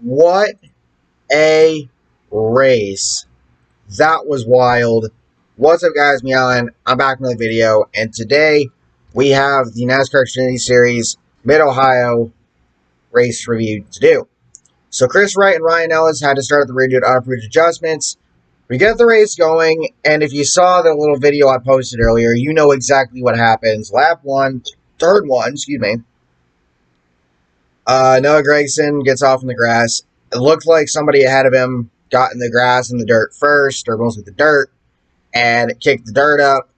What a race. That was wild. What's up, guys? Meowin. I'm back with another video, and today we have the NASCAR Xfinity Series Mid-Ohio race review to do. So Chris Wright and Ryan Ellis had to start at the rear due to unapproved adjustments. We get the race going, and if you saw the little video I posted earlier, you know exactly what happens. Turn one, Noah Gragson gets off in the grass. It looked like somebody ahead of him got in the grass and the dirt first, or mostly the dirt, and kicked the dirt up.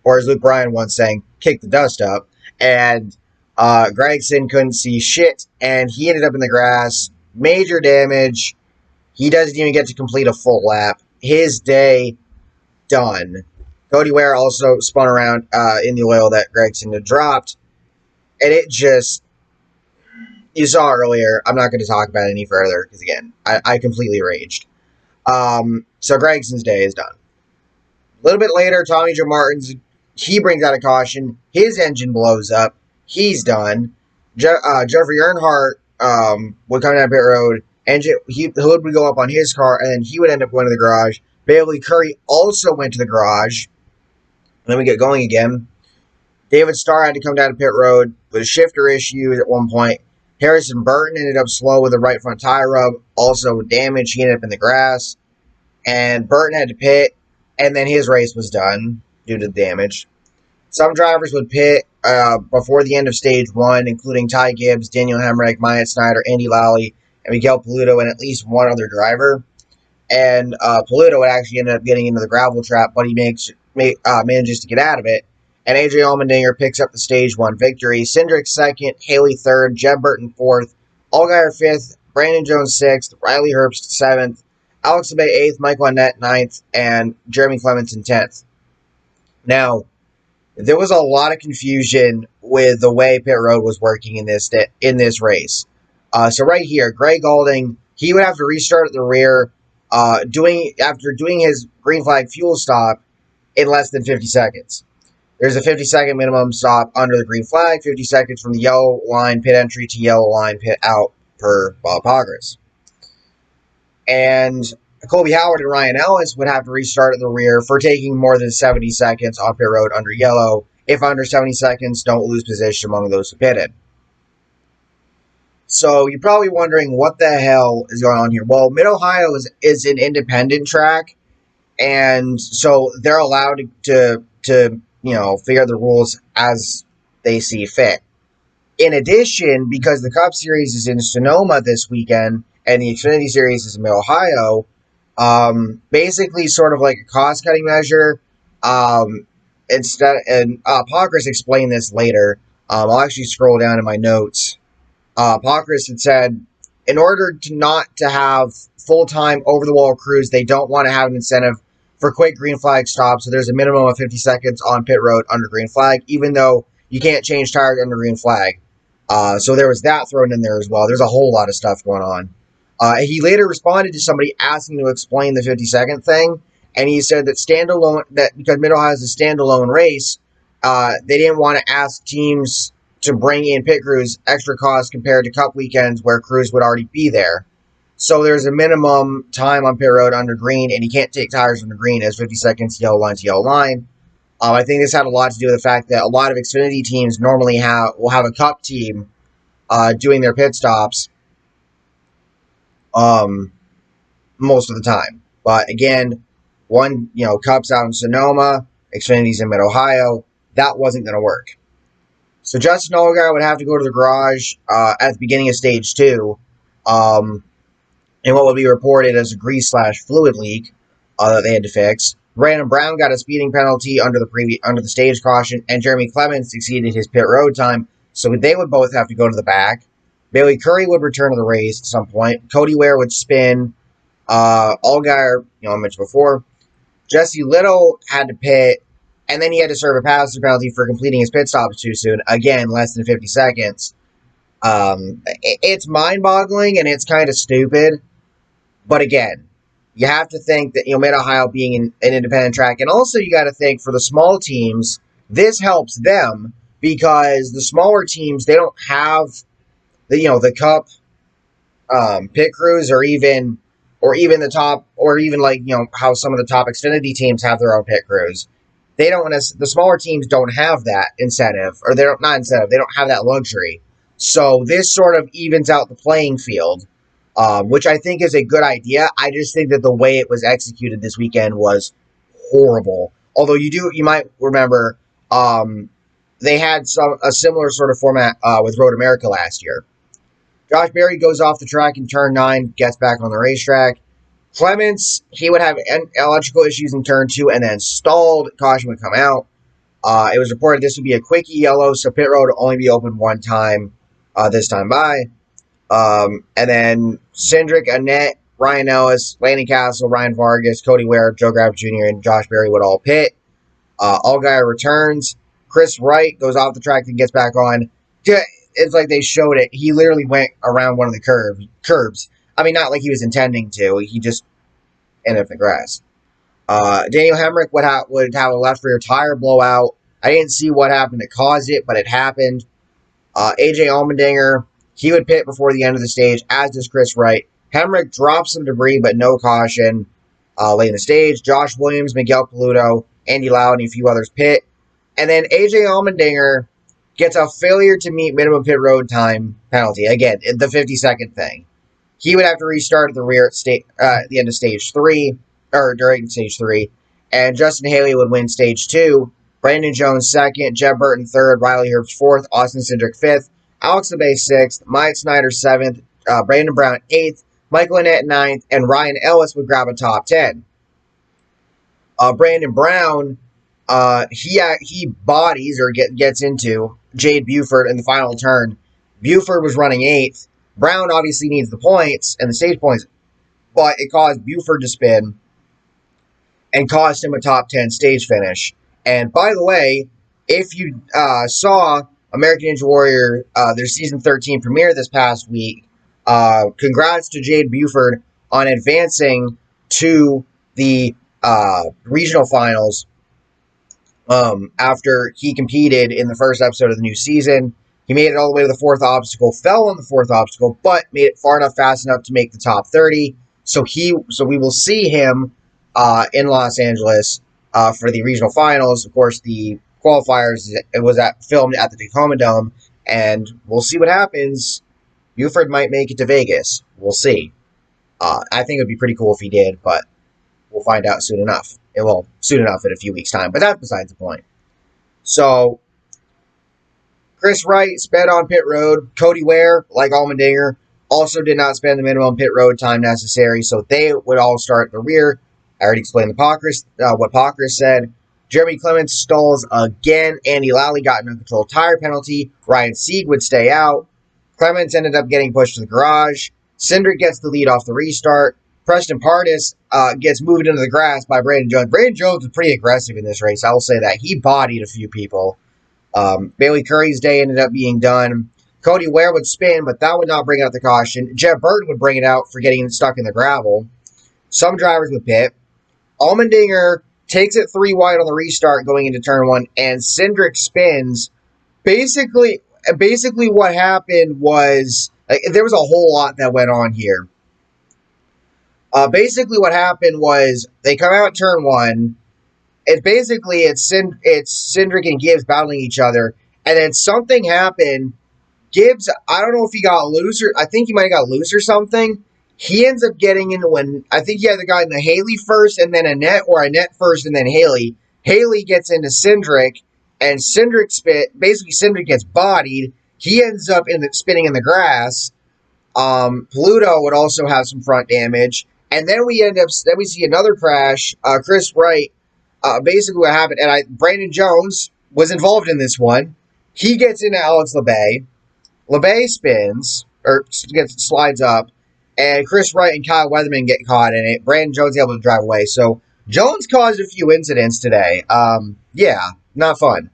Or as Luke Bryan once saying, kick the dust up. And Gragson couldn't see shit, and he ended up in the grass. Major damage. He doesn't even get to complete a full lap. His day done. Cody Ware also spun around in the oil that Gragson had dropped, and it just... You saw earlier, I'm not going to talk about it any further, because again, I completely raged. So Gregson's day is done. A little bit later, Tommy Joe Martin's, he brings out a caution. His engine blows up. He's done. Jeffrey Earnhardt would come down pit road. The hood would go up on his car, and then he would end up going to the garage. Bailey Curry also went to the garage. And then we get going again. David Starr had to come down to pit road with shifter issues at one point. Harrison Burton ended up slow with a right front tire rub, also damaged. He ended up in the grass. And Burton had to pit, and then his race was done due to the damage. Some drivers would pit before the end of stage one, including Ty Gibbs, Daniel Hemrick, Myatt Snyder, Andy Lally, and Miguel Paludo, and at least one other driver. And Paludo would actually end up getting into the gravel trap, but he manages to get out of it. And Adrian Allmendinger picks up the stage one victory. Cindric second, Haley third, Jeb Burton fourth, Allgaier fifth, Brandon Jones sixth, Riley Herbst seventh, Alex Abay eighth, Michael Annett ninth, and Jeremy Clements in 10th. Now, there was a lot of confusion with the way pit road was working in this race. So right here, Greg Galding, he would have to restart at the rear, after doing his green flag fuel stop in less than 50 seconds. There's a 50-second minimum stop under the green flag, 50 seconds from the yellow line pit entry to yellow line pit out per progress. And Colby Howard and Ryan Ellis would have to restart at the rear for taking more than 70 seconds on pit road under yellow. If under 70 seconds, don't lose position among those who pitted. So you're probably wondering what the hell is going on here. Well, Mid-Ohio is an independent track, and so they're allowed to figure out the rules as they see fit. In addition, because the Cup Series is in Sonoma this weekend and the Xfinity Series is in Mid-Ohio, basically sort of like a cost-cutting measure. Pockris explained this later. I'll actually scroll down in my notes. Pockris had said, in order not to have full-time over-the-wall crews, they don't want to have an incentive for quick green flag stops, so there's a minimum of 50 seconds on pit road under green flag, even though you can't change tires under green flag. So there was that thrown in there as well. There's a whole lot of stuff going on. He later responded to somebody asking to explain the 50-second thing, and he said that because Mid-Ohio is a standalone race, they didn't want to ask teams to bring in pit crews extra costs compared to Cup weekends where crews would already be there. So there's a minimum time on pit road under green, and you can't take tires under green as 50 seconds yellow line to yellow line. I think this had a lot to do with the fact that a lot of Xfinity teams normally will have a Cup team doing their pit stops most of the time. But again, Cup's out in Sonoma, Xfinity's in Mid-Ohio. That wasn't going to work. So Justin Allgaier would have to go to the garage at the beginning of stage two. And what would be reported as a grease/fluid leak that they had to fix. Brandon Brown got a speeding penalty under the stage caution, and Jeremy Clements exceeded his pit road time, so they would both have to go to the back. Bailey Curry would return to the race at some point. Cody Ware would spin. Allgaier, I mentioned before. Jesse Little had to pit, and then he had to serve a passenger penalty for completing his pit stops too soon. Again, less than 50 seconds. It's mind-boggling, and it's kind of stupid. But again, you have to think that, Mid-Ohio being an independent track, and also you got to think for the small teams, this helps them because the smaller teams, they don't have the Cup pit crews, or even the top, or even like how some of the top Xfinity teams have their own pit crews. They don't want to. The smaller teams don't have that incentive, or they don't not incentive. They don't have that luxury. So this sort of evens out the playing field, which I think is a good idea. I just think that the way it was executed this weekend was horrible. Although you might remember, they had a similar sort of format with Road America last year. Josh Berry goes off the track in turn 9, gets back on the racetrack. Clements, he would have electrical issues in turn 2 and then stalled. Caution would come out. It was reported this would be a quickie yellow, so pit road would only be open one time this time by. And then Cindric, Annette, Ryan Ellis, Landon Castle, Ryan Vargas, Cody Ware, Joe Graf Jr., and Josh Berry would all pit. Allgaier returns. Chris Wright goes off the track and gets back on. It's like they showed it. He literally went around one of the curbs. I mean, not like he was intending to. He just ended up in the grass. Daniel Hemrick would have a left rear tire blowout. I didn't see what happened to cause it, but it happened. AJ Allmendinger, he would pit before the end of the stage, as does Chris Wright. Hemrick drops some debris, but no caution late in the stage. Josh Williams, Miguel Paludo, Andy Lau, and a few others pit. And then AJ Allmendinger gets a failure to meet minimum pit road time penalty. Again, the 50-second thing. He would have to restart at the rear at the end of stage 3, or during stage 3. And Justin Haley would win stage 2. Brandon Jones 2nd, Jeb Burton 3rd, Riley Herbst 4th, Austin Cindric 5th, Alex LeBay 6th, Mike Snyder 7th, Brandon Brown 8th, Michael Annett 9th, and Ryan Ellis would grab a top 10. Brandon Brown, he bodies or gets into Jade Buford in the final turn. Buford was running 8th. Brown obviously needs the points and the stage points, but it caused Buford to spin and cost him a top 10 stage finish. And by the way, if you saw American Ninja Warrior, their season 13 premiere this past week, congrats to Jade Buford on advancing to the regional finals after he competed in the first episode of the new season. He made it all the way to the 4th obstacle, fell on the 4th obstacle, but made it far enough, fast enough to make the top 30. So we will see him in Los Angeles for the regional finals. Of course, the qualifiers filmed at the Tacoma Dome, and we'll see what happens. Buford might make it to Vegas. We'll see. I think it would be pretty cool if he did, but we'll find out soon enough. Soon enough in a few weeks' time, but that's besides the point. So, Chris Wright sped on pit road. Cody Ware, like Allmendinger, also did not spend the minimum pit road time necessary, so they would all start at the rear. I already explained what Pockris said. Jeremy Clements stalls again. Andy Lally got an uncontrolled tire penalty. Ryan Sieg would stay out. Clements ended up getting pushed to the garage. Cindric gets the lead off the restart. Preston Pardis gets moved into the grass by Brandon Jones. Brandon Jones was pretty aggressive in this race, I will say that. He bodied a few people. Bailey Curry's day ended up being done. Cody Ware would spin, but that would not bring out the caution. Jeb Burton would bring it out for getting stuck in the gravel. Some drivers would pit. Allmendinger takes it 3 wide on the restart going into turn 1, and Cindric spins. Basically what happened was, there was a whole lot that went on here. Basically what happened was, they come out turn 1, it's Cindric and Gibbs battling each other, and then something happened. Gibbs, I don't know if he got loose, or I think he might have got loose or something. He ends up getting into I think he either got into Haley first and then Annette, or Annette first and then Haley. Haley gets into Cindric, and Cindric gets bodied. He ends up spinning in the grass. Paludo would also have some front damage. And then we see another crash. Chris Wright, basically what happened, and Brandon Jones was involved in this one. He gets into Alex LeBay. LeBay spins, or slides up, and Chris Wright and Kyle Weatherman get caught in it. Brandon Jones able to drive away. So Jones caused a few incidents today. Yeah, not fun.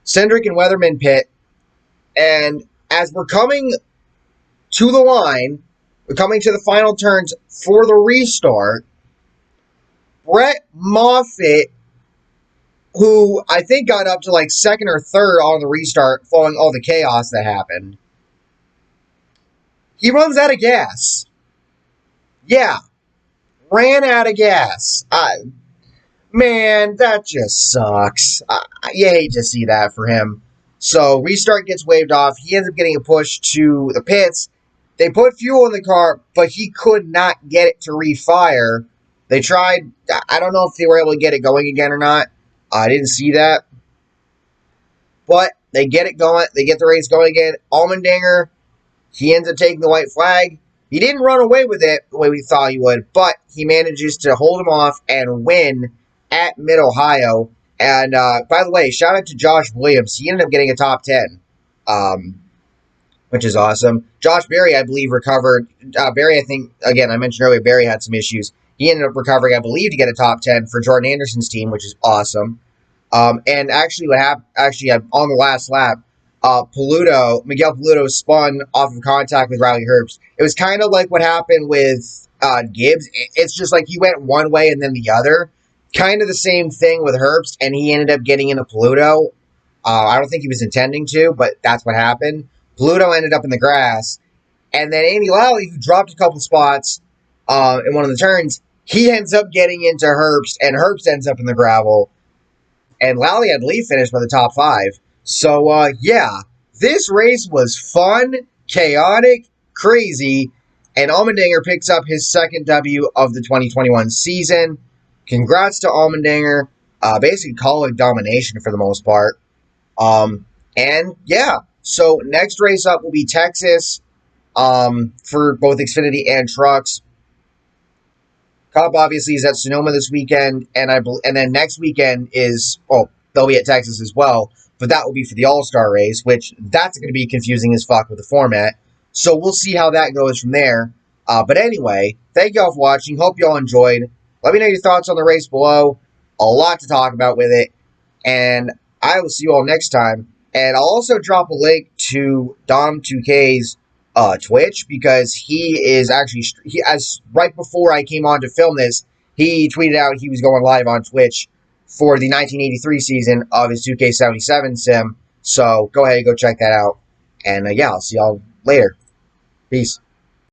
Cindric and Weatherman pit, and as we're coming to the line, we're coming to the final turns for the restart, Brett Moffitt, who I think got up to like 2nd or 3rd on the restart following all the chaos that happened, He runs out of gas. Yeah, ran out of gas. Man, that just sucks. You hate to see that for him. So restart gets waved off. He ends up getting a push to the pits. They put fuel in the car, but he could not get it to refire. They tried. I don't know if they were able to get it going again or not. I didn't see that. But they get it going. They get the race going again. Allmendinger, he ends up taking the white flag. He didn't run away with it the way we thought he would, but he manages to hold him off and win at Mid-Ohio. And by the way, shout out to Josh Williams. He ended up getting a top 10, which is awesome. Josh Berry, I believe, recovered. Berry, I think, again, I mentioned earlier, Berry had some issues. He ended up recovering, I believe, to get a top 10 for Jordan Anderson's team, which is awesome. And actually, what happened? Actually, on the last lap, Miguel Paludo spun off of contact with Riley Herbst. It was kind of like what happened with Gibbs. It's just like he went one way and then the other. Kind of the same thing with Herbst, and he ended up getting into Paludo. I don't think he was intending to, but that's what happened. Paludo ended up in the grass, and then Andy Lally, who dropped a couple spots in one of the turns, he ends up getting into Herbst, and Herbst ends up in the gravel. And Lally, I believe, finished by the top 5. So, yeah, this race was fun, chaotic, crazy, and Allmendinger picks up his second W of the 2021 season. Congrats to Allmendinger. Basically, college domination for the most part. And, yeah, so next race up will be Texas for both Xfinity and trucks. Cup obviously is at Sonoma this weekend, and then next weekend is they'll be at Texas as well, but that will be for the All-Star race, which that's going to be confusing as fuck with the format. So we'll see how that goes from there. But anyway, thank y'all for watching. Hope y'all enjoyed. Let me know your thoughts on the race below. A lot to talk about with it, and I will see you all next time. And I'll also drop a link to Dom2K's Twitch, because he is actually, right before I came on to film this, he tweeted out he was going live on Twitch for the 1983 season of his 2K77 sim. So go ahead and go check that out. And yeah, I'll see y'all later. Peace.